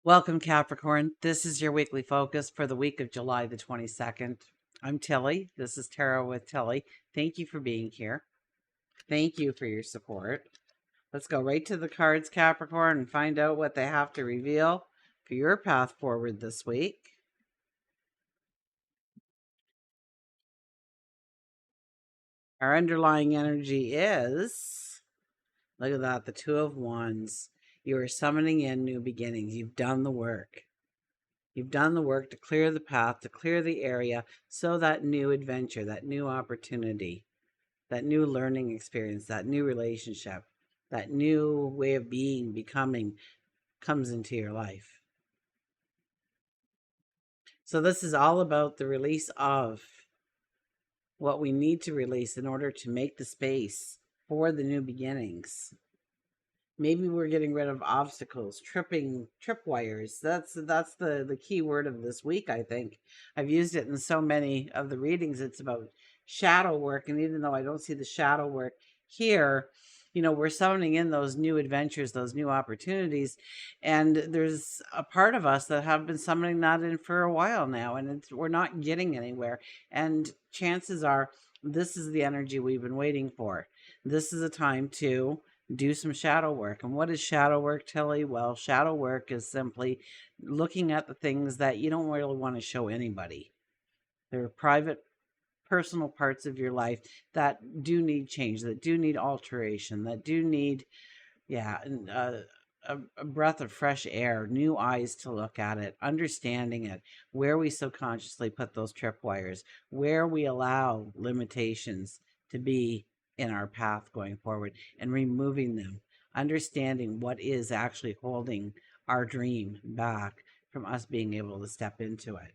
Welcome, Capricorn. This is your weekly focus for the week of July the 22nd. I'm Tilly. This is Tarot with Tilly. Thank you for being here. Thank you for your support. Let's go right to the cards, Capricorn, and find out what they have to reveal for your path forward this week. Our underlying energy is, look at that, the Two of Wands. You are summoning in new beginnings. You've done the work. You've done the work to clear the path, to clear the area, so that new adventure, that new opportunity, that new learning experience, that new relationship, that new way of being, becoming, comes into your life. So this is all about the release of what we need to release in order to make the space for the new beginnings. Maybe we're getting rid of obstacles, tripwires. That's the key word of this week, I think. I've used it in so many of the readings. It's about shadow work. And even though I don't see the shadow work here, we're summoning in those new adventures, those new opportunities. And there's a part of us that have been summoning that in for a while now, and we're not getting anywhere. And chances are this is the energy we've been waiting for. This is a time to do some shadow work. And what is shadow work, Tilly? Well, shadow work is simply looking at the things that you don't really want to show anybody. They're private, personal parts of your life that do need change, that do need alteration, that do need, a breath of fresh air, new eyes to look at it, understanding it, where we subconsciously put those tripwires, where we allow limitations to be in our path going forward, and removing them, understanding what is actually holding our dream back from us being able to step into it.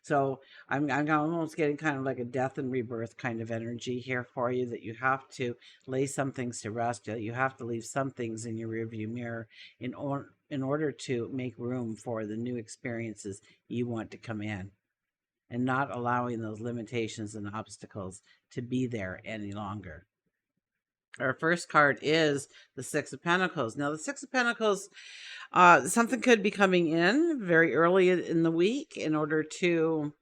So I'm almost getting kind of like a death and rebirth kind of energy here for you, that you have to lay some things to rest. You have to leave some things in your rearview mirror in order to make room for the new experiences you want to come in, and not allowing those limitations and obstacles to be there any longer. Our first card is the Six of Pentacles. Now, the Six of Pentacles, something could be coming in very early in the week in order to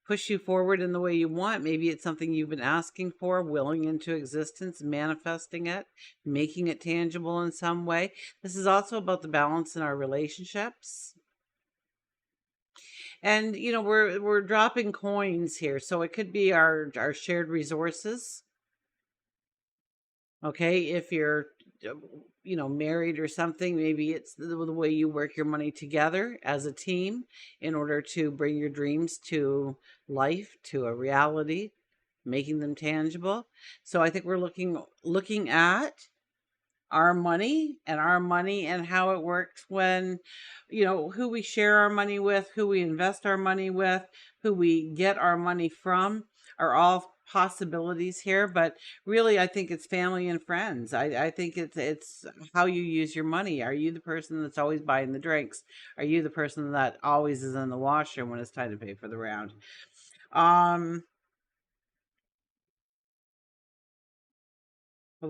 push you forward in the way you want. Maybe it's something you've been asking for, willing into existence, manifesting it, making it tangible in some way. This is also about the balance in our relationships. And, we're dropping coins here. So it could be our shared resources. Okay, if you're, married or something, maybe it's the way you work your money together as a team in order to bring your dreams to life, to a reality, making them tangible. So I think we're looking at our money and how it works when, who we share our money with, who we invest our money with, who we get our money from, are all possibilities here. But really, I think it's family and friends. I think it's how you use your money. Are you the person that's always buying the drinks? Are you the person that always is in the washroom when it's time to pay for the round? But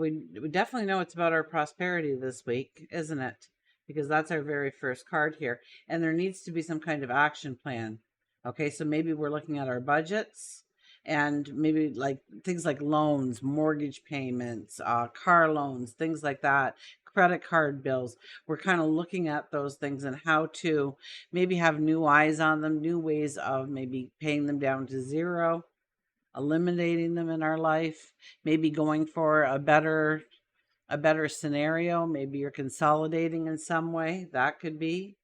we definitely know it's about our prosperity this week, isn't it? Because that's our very first card here. And there needs to be some kind of action plan. Okay, so maybe we're looking at our budgets, and maybe like things like loans, mortgage payments, car loans, things like that, credit card bills. We're kind of looking at those things and how to maybe have new eyes on them, new ways of maybe paying them down to zero, eliminating them in our life, maybe going for a better scenario. Maybe you're consolidating in some way. That could be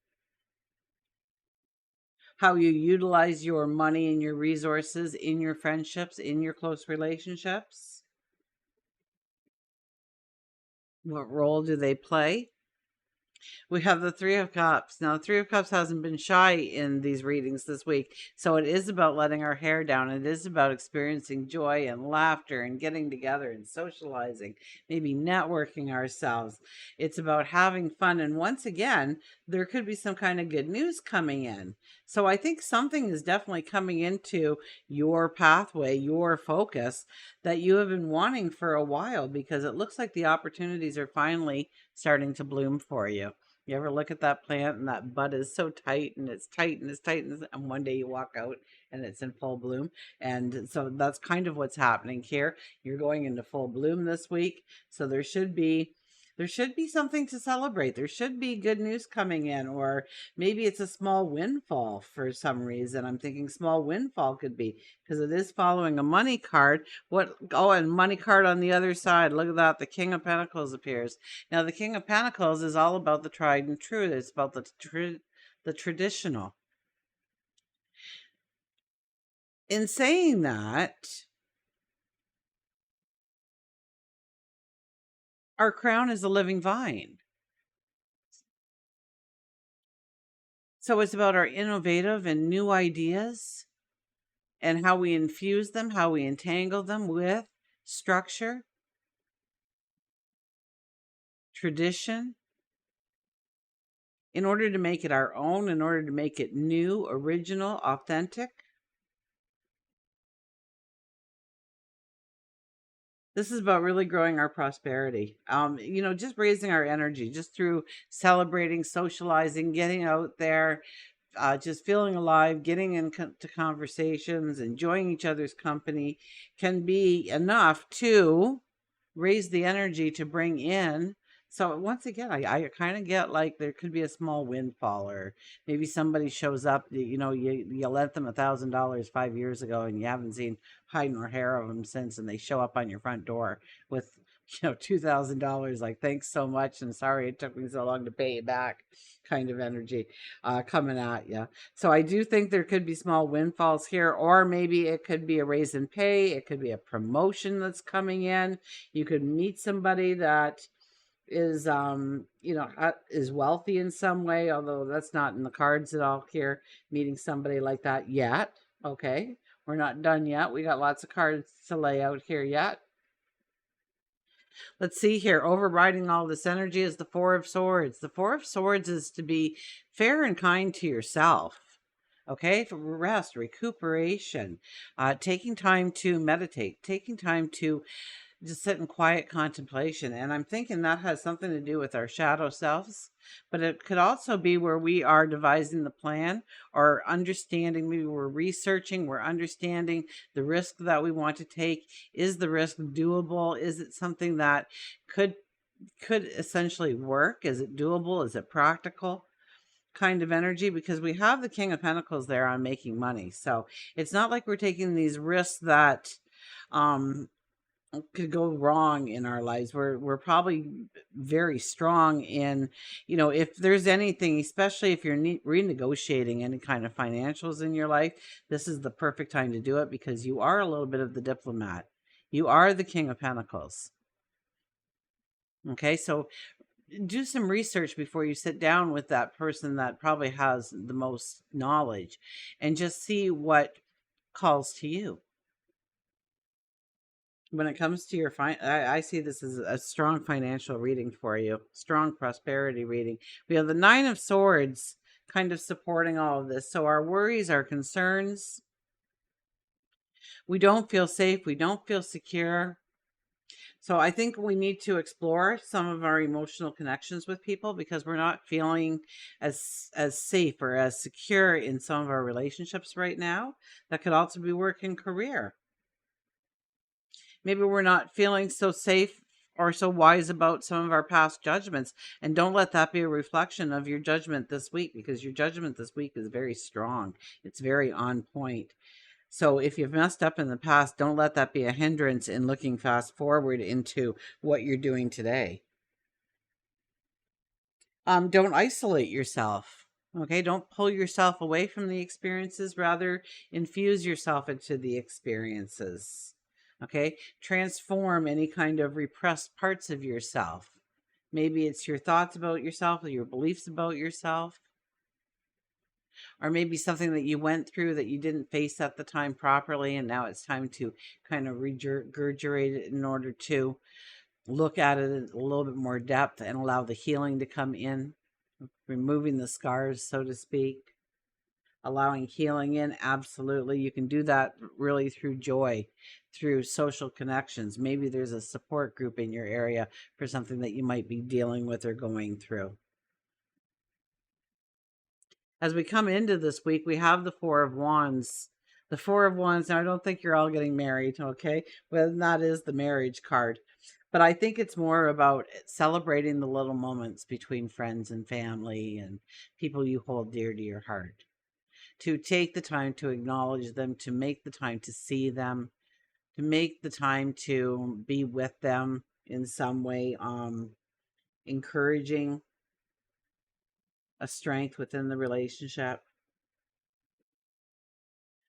how you utilize your money and your resources in your friendships, in your close relationships. What role do they play? We have the Three of Cups. Now, the Three of Cups hasn't been shy in these readings this week. So it is about letting our hair down. It is about experiencing joy and laughter and getting together and socializing, maybe networking ourselves. It's about having fun. And once again, there could be some kind of good news coming in. So I think something is definitely coming into your pathway, your focus, that you have been wanting for a while, because it looks like the opportunities are finally starting to bloom for you. You ever look at that plant and that bud is so tight and it's tight and it's tight and one day you walk out and it's in full bloom. And so that's kind of what's happening here. You're going into full bloom this week. So there should be something to celebrate. There should be good news coming in, or maybe it's a small windfall for some reason. I'm thinking small windfall could be because it is following a money card. What? Oh, and money card on the other side. Look at that. The King of Pentacles appears. Now, the King of Pentacles is all about the tried and true. It's about the traditional. In saying that, our crown is a living vine. So it's about our innovative and new ideas and how we infuse them, how we entangle them with structure, tradition, in order to make it our own, in order to make it new, original, authentic. This is about really growing our prosperity. Just raising our energy just through celebrating, socializing, getting out there, just feeling alive, getting into conversations, enjoying each other's company can be enough to raise the energy to bring in. So once again, I kind of get like there could be a small windfall, or maybe somebody shows up, you lent them $1,000 5 years ago and you haven't seen hide nor hair of them since, and they show up on your front door with, $2,000, like, thanks so much and sorry it took me so long to pay you back, kind of energy coming at you. So I do think there could be small windfalls here, or maybe it could be a raise in pay. It could be a promotion that's coming in. You could meet somebody that is is wealthy in some way, although that's not in the cards at all here, meeting somebody like that yet. Okay, we're not done yet. We got lots of cards to lay out here yet. Let's see here. Overriding all this energy is the Four of Swords. The Four of Swords is to be fair and kind to yourself. Okay, for rest, recuperation, taking time to meditate, taking time to just sit in quiet contemplation. And I'm thinking that has something to do with our shadow selves, but it could also be where we are devising the plan or understanding, maybe we're researching, we're understanding the risk that we want to take. Is the risk doable? Is it something that could essentially work? Is it doable? Is it practical? Kind of energy, because we have the King of Pentacles there on making money. So it's not like we're taking these risks that could go wrong in our lives. We're probably very strong in, if there's anything, especially if you're renegotiating any kind of financials in your life, this is the perfect time to do it, because you are a little bit of the diplomat. You are the King of Pentacles. Okay, so do some research before you sit down with that person that probably has the most knowledge, and just see what calls to you. When it comes to your I see this as a strong financial reading for you, strong prosperity reading. We have the Nine of Swords kind of supporting all of this. So our worries, our concerns, we don't feel safe, we don't feel secure. So I think we need to explore some of our emotional connections with people, because we're not feeling as safe or as secure in some of our relationships right now. That could also be work and career. Maybe we're not feeling so safe or so wise about some of our past judgments. And don't let that be a reflection of your judgment this week, because your judgment this week is very strong. It's very on point. So if you've messed up in the past, don't let that be a hindrance in looking fast forward into what you're doing today. Don't isolate yourself. Okay, don't pull yourself away from the experiences, rather infuse yourself into the experiences. Okay, transform any kind of repressed parts of yourself. Maybe it's your thoughts about yourself or your beliefs about yourself, or maybe something that you went through that you didn't face at the time properly, and now it's time to kind of regurgitate it in order to look at it in a little bit more depth and allow the healing to come in, removing the scars, so to speak, allowing healing in. Absolutely. You can do that really through joy, through social connections. Maybe there's a support group in your area for something that you might be dealing with or going through. as we come into this week, we have the Four of Wands. The Four of Wands. Now, I don't think you're all getting married, okay? Well, that is the marriage card. But I think it's more about celebrating the little moments between friends and family and people you hold dear to your heart. To take the time to acknowledge them, to make the time to see them, to make the time to be with them in some way, encouraging a strength within the relationship.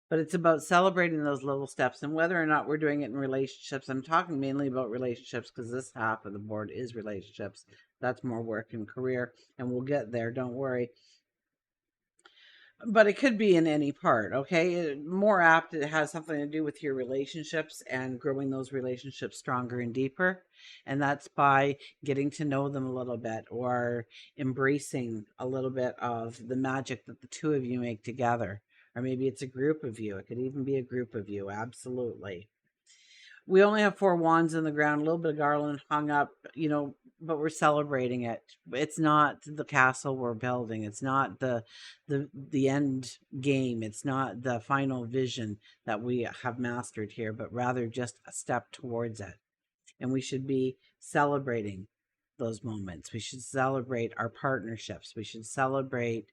But it's about celebrating those little steps, and whether or not we're doing it in relationships. I'm talking mainly about relationships because this half of the board is relationships. That's more work and career, and we'll get there, don't worry. But it could be in any part, okay? More apt, it has something to do with your relationships and growing those relationships stronger and deeper. And that's by getting to know them a little bit, or embracing a little bit of the magic that the two of you make together. Or maybe it's a group of you. It could even be a group of you. Absolutely. We only have four wands in the ground, a little bit of garland hung up, but we're celebrating it. It's not the castle we're building. It's not the end game. It's not the final vision that we have mastered here, but rather just a step towards it. And we should be celebrating those moments. We should celebrate our partnerships. We should celebrate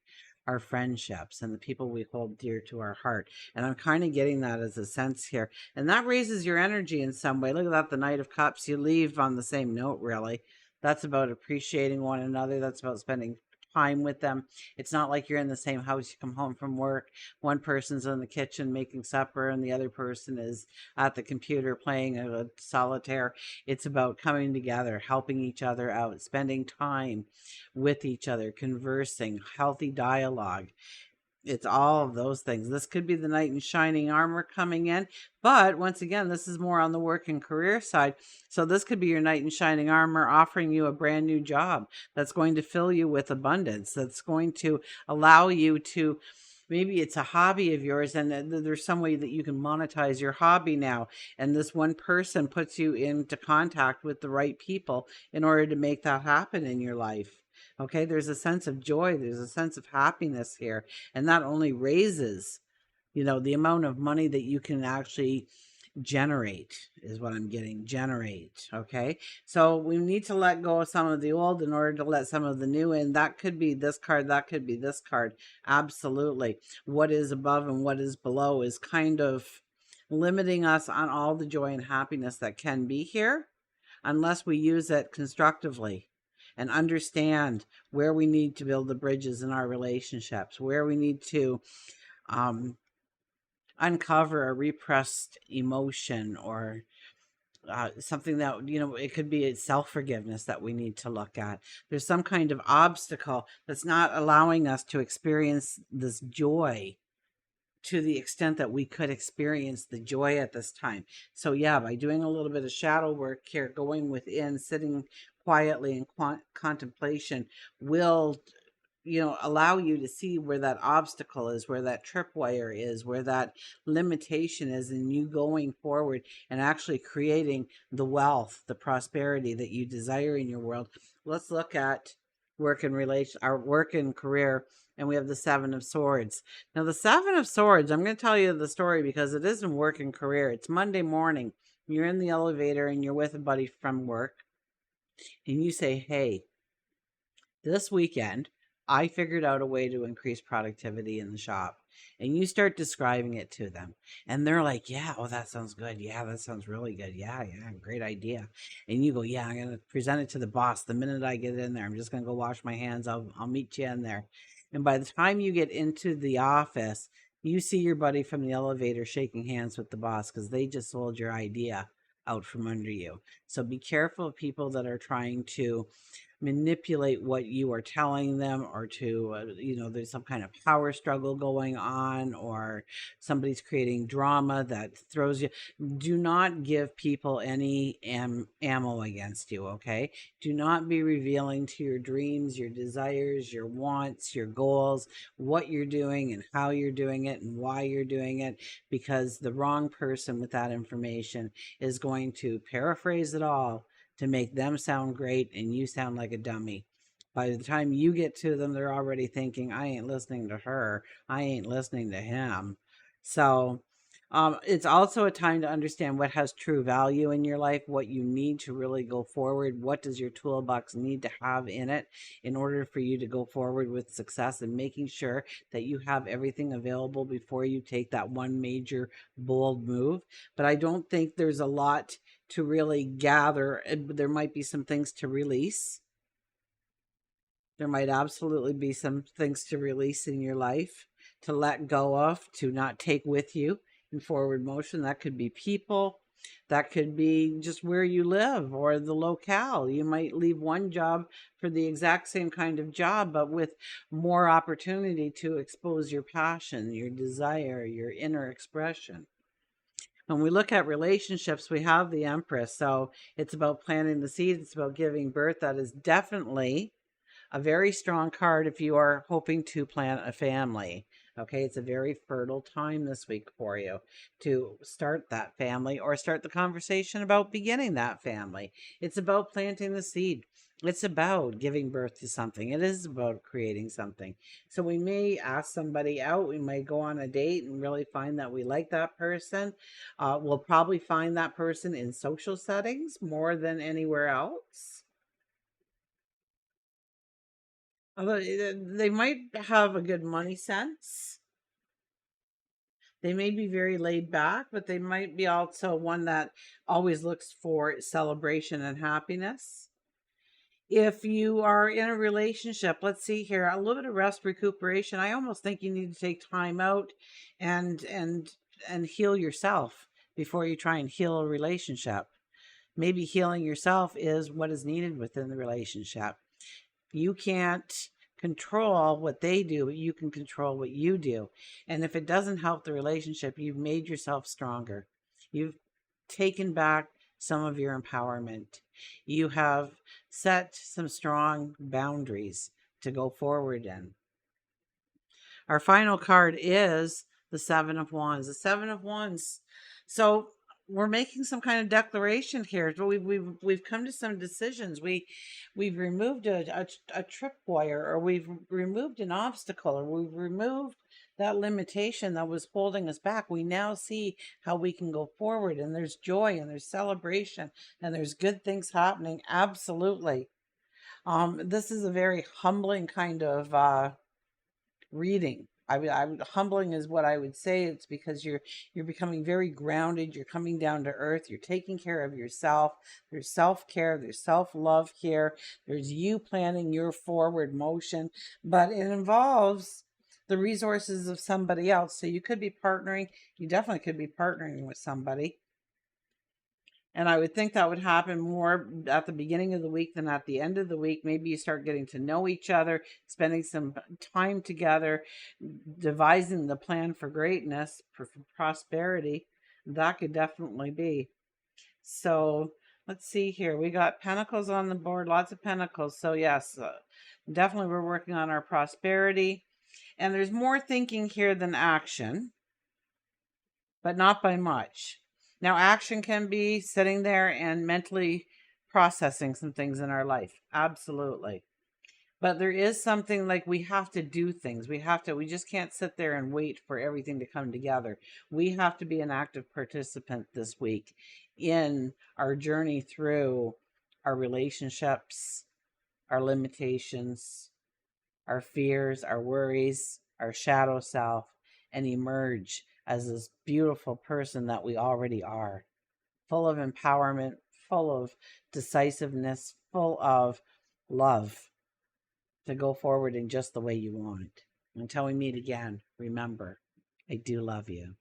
our friendships and the people we hold dear to our heart. And I'm kind of getting that as a sense here. And that raises your energy in some way. Look at that, the Knight of Cups. You leave on the same note, really. That's about appreciating one another. That's about spending time with them. It's not like you're in the same house. You come home from work, one person's in the kitchen making supper and the other person is at the computer playing a solitaire. It's about coming together, helping each other out, spending time with each other, conversing, healthy dialogue. It's all of those things. This could be the knight in shining armor coming in, but once again, this is more on the work and career side. So this could be your knight in shining armor offering you a brand new job that's going to fill you with abundance, that's going to allow you to, maybe it's a hobby of yours and there's some way that you can monetize your hobby now. And this one person puts you into contact with the right people in order to make that happen in your life. Okay, there's a sense of joy, there's a sense of happiness here, and that only raises, the amount of money that you can actually generate is what I'm getting. Generate. Okay, so we need to let go of some of the old in order to let some of the new in. That could be this card, that could be this card. Absolutely. What is above and what is below is kind of limiting us on all the joy and happiness that can be here unless we use it constructively and understand where we need to build the bridges in our relationships, where we need to uncover a repressed emotion, or something that, it could be self-forgiveness that we need to look at. There's some kind of obstacle that's not allowing us to experience this joy to the extent that we could experience the joy at this time. So yeah, by doing a little bit of shadow work here, going within, sitting quietly in contemplation will, allow you to see where that obstacle is, where that tripwire is, where that limitation is, and you going forward and actually creating the wealth, the prosperity that you desire in your world. Let's look at our work and career, and we have the Seven of Swords. Now, the Seven of Swords, I'm going to tell you the story because it isn't work and career. It's Monday morning. You're in the elevator and you're with a buddy from work, and you say, hey, this weekend, I figured out a way to increase productivity in the shop. And you start describing it to them. And they're like, yeah, oh, that sounds good. Yeah, that sounds really good. Yeah, great idea. And you go, yeah, I'm going to present it to the boss. The minute I get in there, I'm just going to go wash my hands. I'll meet you in there. And by the time you get into the office, you see your buddy from the elevator shaking hands with the boss because they just sold your idea out from under you. So be careful of people that are trying to manipulate what you are telling them, or to there's some kind of power struggle going on, or somebody's creating drama that throws you. Do not give people any ammo against you. Okay, do not be revealing to your dreams, your desires, your wants, your goals, what you're doing and how you're doing it and why you're doing it, because the wrong person with that information is going to paraphrase it all to make them sound great and you sound like a dummy. By the time you get to them, they're already thinking, I ain't listening to her. I ain't listening to him. So it's also a time to understand what has true value in your life, what you need to really go forward. What does your toolbox need to have in it in order for you to go forward with success, and making sure that you have everything available before you take that one major bold move. But I don't think there's a lot to really gather. There might be some things to release. There might absolutely be some things to release in your life, to let go of, to not take with you in forward motion. That could be people. That could be just where you live or the locale. You might leave one job for the exact same kind of job, but with more opportunity to expose your passion, your desire, your inner expression. When we look at relationships, we have the Empress. So it's about planting the seeds. It's about giving birth. That is definitely a very strong card if you are hoping to plant a family. Okay, it's a very fertile time this week for you to start that family or start the conversation about beginning that family. It's about planting the seed. It's about giving birth to something. It is about creating something. So we may ask somebody out. We may go on a date and really find that we like that person. We'll probably find that person in social settings more than anywhere else. Although they might have a good money sense. They may be very laid back, but they might be also one that always looks for celebration and happiness. If you are in a relationship, let's see here, a little bit of rest, recuperation. I almost think you need to take time out and heal yourself before you try and heal a relationship. Maybe healing yourself is what is needed within the relationship. You can't control what they do, but you can control what you do. And if it doesn't help the relationship, you've made yourself stronger. You've taken back some of your empowerment. You have set some strong boundaries to go forward in. Our final card is the Seven of Wands. The Seven of Wands. So we're making some kind of declaration here. But we've come to some decisions. We've removed a tripwire, or we've removed an obstacle, or we've removed that limitation that was holding us back. We now see how we can go forward, and there's joy, and there's celebration, and there's good things happening. Absolutely. This is a very humbling kind of reading. Humbling is what I would say. It's because you're becoming very grounded. You're coming down to earth. You're taking care of yourself. There's self-care. There's self-love here. There's you planning your forward motion, but it involves the resources of somebody else. So you could be partnering. You definitely could be partnering with somebody. And I would think that would happen more at the beginning of the week than at the end of the week. Maybe you start getting to know each other, spending some time together, devising the plan for greatness, for prosperity. That could definitely be. So let's see here. We got pentacles on the board, lots of pentacles. So yes, definitely we're working on our prosperity. And there's more thinking here than action, but not by much. Now, action can be sitting there and mentally processing some things in our life. Absolutely. But there is something like we have to do things. We just can't sit there and wait for everything to come together. We have to be an active participant this week in our journey through our relationships, our limitations, our fears, our worries, our shadow self, and emerge as this beautiful person that we already are, full of empowerment, full of decisiveness, full of love to go forward in just the way you want. Until we meet again, remember, I do love you.